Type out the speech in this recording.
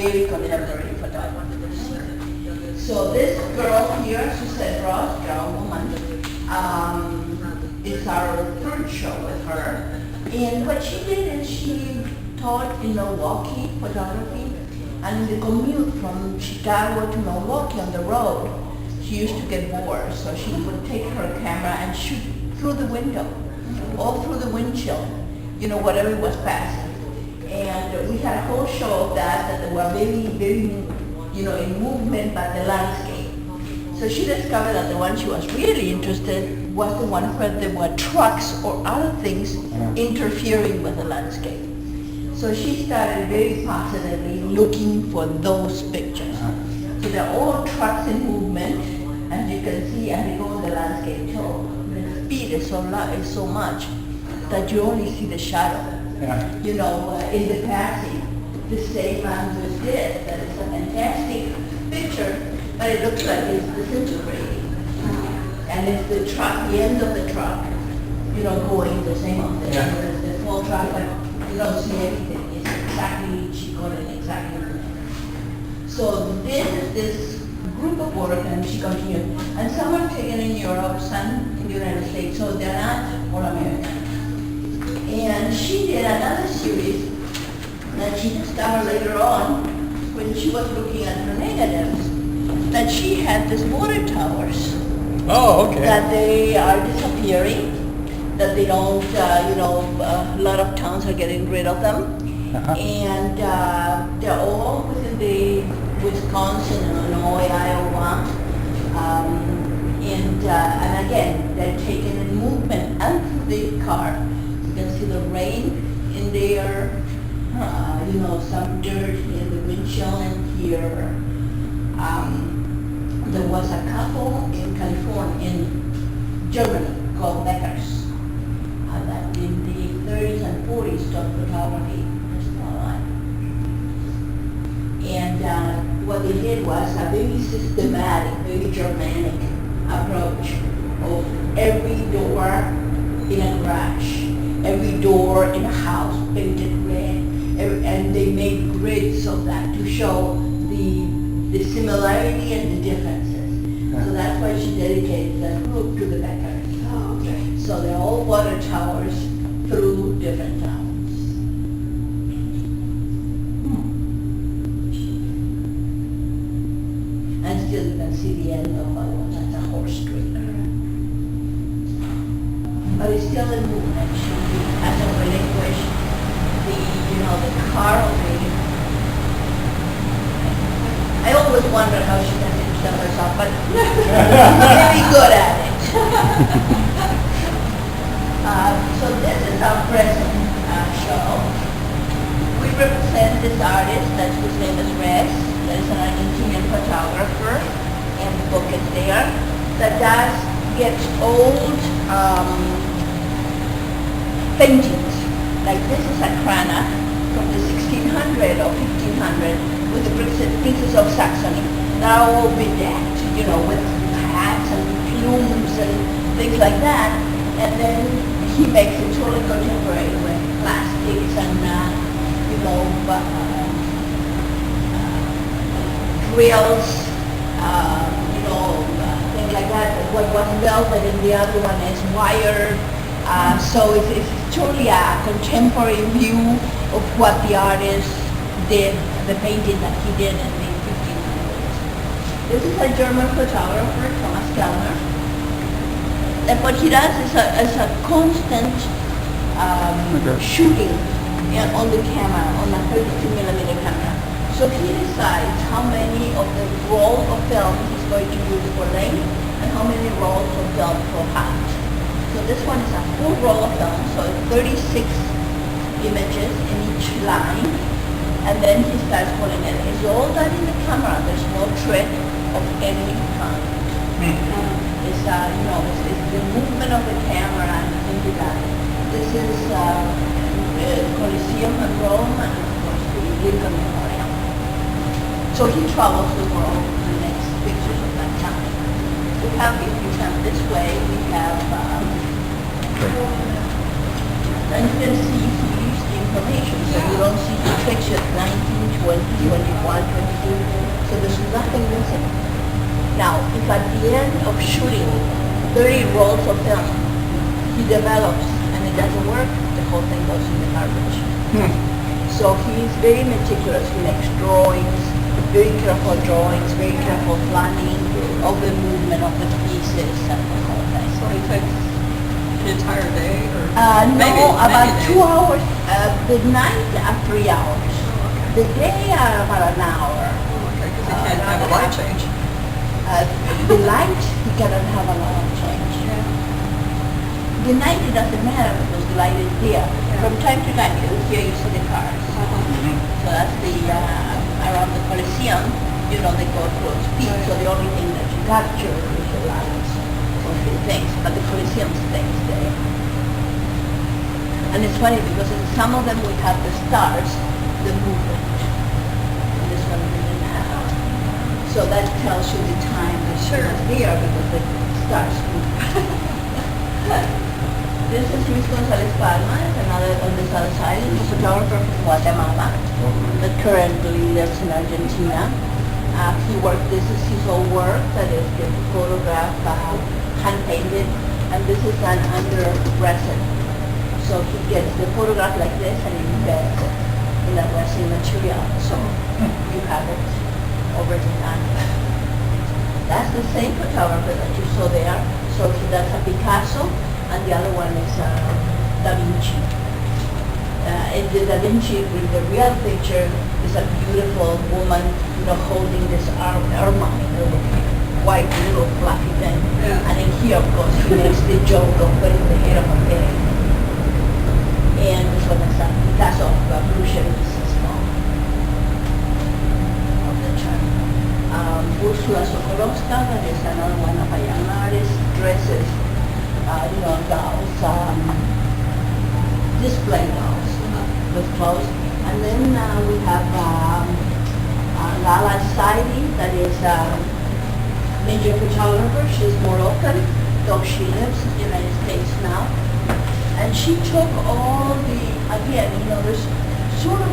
very contemporary photographers. So this girl here, Suzette Ross, girl, woman, is our third show with her. And what she did is she taught in Milwaukee photography, and in the commute from Chicago to Milwaukee on the road, she used to get bored, so she would take her camera and shoot through the window, all through the windshield, whatever was passing. And we had a whole show of that were very, very, in movement, but the landscape. So she discovered that the one she was really interested in was the one where there were trucks or other things interfering with the landscape. So she started very positively looking for those pictures. So they're all trucks in movement, as you can see, and they go in the landscape too. The speed is so much that you only see the shadow. In the passing. The same man was this. That is a fantastic picture, but it looks like it's disintegrating. And it's the truck, the end of the truck, going the same on there. There's the full truck, but you don't see anything. It's exactly, she got it exactly. So this is this group of work, and she continued. And some are taken in Europe, some in the United States, so they're not all American. And she did another series that she discovered later on when she was looking at her negatives, that she had these water towers. Oh, okay. That they are disappearing, that they don't, a lot of towns are getting rid of them. And they're all within the Wisconsin, Illinois, Iowa. And again, they're taken in movement and through the car. You can see the rain in there, some dirt in the windshield and here. There was a couple in California, in Germany, called Beckers, that in the 30s and 40s taught photography. And what they did was a very systematic, very Germanic approach of every door in a garage, every door in a house painted red, and they made grids of that to show the similarity and the differences. So that's why she dedicated that group to the Beckers. Oh, okay. So they're all water towers through different towns. And still you can see the end of that's a horse trailer. But it's still in movement. She hasn't relinquished the car of the... I always wonder how she doesn't kill herself, but she's really good at it. So this is our present show. We represent this artist, whose name is Rez, that is an Argentinian photographer, and the book is there, that does get old paintings. Like this is a Crana from the 1600 or 1500 with the Princess of Saxony. They're all bedecked, with hats and plumes and things like that. And then he makes it totally contemporary with plastics and, grills, things like that. What was velvet and the other one is wire. So it's totally a contemporary view of what the artist did, the painting that he did in the 1500s. This is a German photographer, Thomas Kellner. And what he does is a constant shooting on the camera, on a 32mm camera. So he decides how many of the roll of film he's going to use for length and how many rolls of film for height. So this one is a full roll of film, so it's 36 images in each line, and then he starts pulling it. It's all done in the camera. There's no trick of any kind. It's the movement of the camera and things like that. This is Coliseum in Rome, and of course the Lincoln Memorial. So he travels the world and makes pictures of that time. We have, if you come this way, we have, and you can see he used the information, so you don't see the picture 1920. 20, 21, 22. So there's nothing missing. Now, if at the end of shooting 30 rolls of film, he develops and it doesn't work, the whole thing goes in the garbage. So he's very meticulous. He makes drawings, very careful drawings, very careful planning of the movement of the pieces and the whole thing. So it takes an entire day, or No, about maybe 2 hours. The night, 3 hours. The day, about an hour. Okay, because you can't have a light change. The light, he cannot have a lot of change. The night, it doesn't matter because the light is there. From time to time, here you see the cars. So that's the, around the Coliseum, they go through speed, so the only thing that you capture is the lights of the things, but the Coliseum stays there. And it's funny because in some of them we have the stars, the movement. And this one we didn't have. So that tells you the time the show is there because the stars move. This is Luis Gonzalez Palma, another on this other side. He's a photographer from Guatemala that currently lives in Argentina. This is his own work that is the photograph hand-painted, and this is done under resin. So he gets the photograph like this and he embeds it in a resin material. So you have it over the time. That's the same photographer that you saw there. So he does a Picasso, and the other one is Da Vinci. In the Da Vinci, with the real picture, is a beautiful woman, holding this ermine, white little fluffy thing. Yeah. And in here, of course, he makes the joke of putting the head of a pig. And this one is a Picasso of Bruxelles of the chart. Ursula Sokolowska, that is another one of a young artist, dresses, dolls, display dolls with clothes. And then we have Lala Saidi, that is a major photographer. She's Moroccan, though she lives in the United States now. And she took all the, again, there's sort of